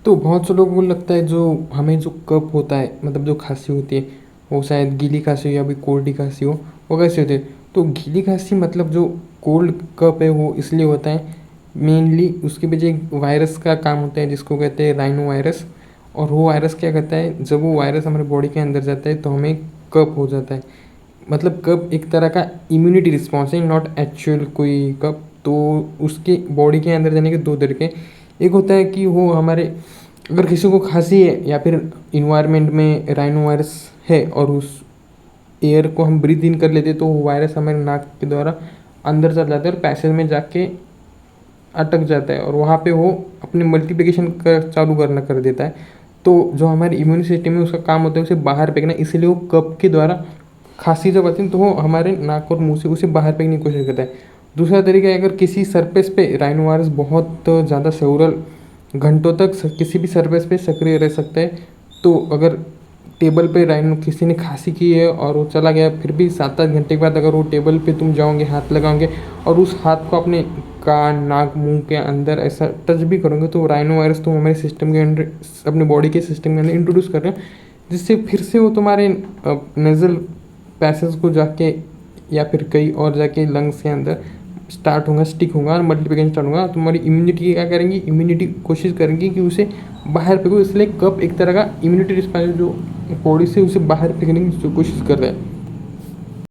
तो बहुत से लोगों को लगता है जो हमें जो कफ होता है, मतलब जो खांसी होती है, वो शायद गीली खांसी हो या फिर कोल्ड खांसी हो, वो कैसे होती है। तो गीली खांसी मतलब जो कोल्ड कफ है वो इसलिए होता है, मेनली उसके पीछे एक वायरस का काम होता है जिसको कहते हैं राइनो वायरस। और वो वायरस क्या करता है, जब वो वायरस हमारे बॉडी के अंदर जाता है तो हमें कफ हो जाता है। मतलब कफ एक तरह का इम्यूनिटी रिस्पॉन्स है, नॉट एक्चुअल कोई कफ। तो उसके बॉडी के अंदर जाने के दो तरीके, एक होता है कि वो हमारे, अगर किसी को खांसी है या फिर इन्वायरमेंट में राइनो वायरस है और उस एयर को हम ब्रीथ इन कर लेते तो वो वायरस हमारे नाक के द्वारा अंदर चल जाता है और पैसेज में जाके अटक जाता है और वहाँ पे वो अपने मल्टीप्लिकेशन कर चालू करना कर देता है। तो जो हमारी इम्यून सिस्टम है उसका काम होता है उसे बाहर फेंकना, इसीलिए वो कफ के द्वारा खांसी जब आती है तो वो हमारे नाक और मुंह से उसे बाहर फेंकने की कोशिश करता है। दूसरा तरीका है, अगर किसी सरफेस पे राइनो वायरस बहुत ज़्यादा सेवरल घंटों तक किसी भी सरफेस पे सक्रिय रह सकता है। तो अगर टेबल पे राइनो किसी ने खांसी की है और वो चला गया, फिर भी 7-8 घंटे के बाद अगर वो टेबल पे तुम जाओगे, हाथ लगाओगे और उस हाथ को अपने कान नाक मुंह के अंदर ऐसा टच भी करोगे तो राइनो वायरस तुम हमारे सिस्टम के अंदर, अपने बॉडी के सिस्टम के अंदर इंट्रोड्यूस कर रहे हो, जिससे फिर से वो तुम्हारे नेज़ल पैसेज को जाके या फिर कहीं और जाके लंग्स के अंदर स्टार्ट होगा, स्टिक होगा और मल्टीप्लिकेशन स्टार्ट होगा। तुम्हारी इम्यूनिटी क्या करेंगी, इम्यूनिटी कोशिश करेंगी कि उसे बाहर फेंको। इसलिए कफ एक तरह का इम्यूनिटी रिस्पॉन्स जो बॉडी से उसे बाहर फेंकने की जो कोशिश कर रहा है।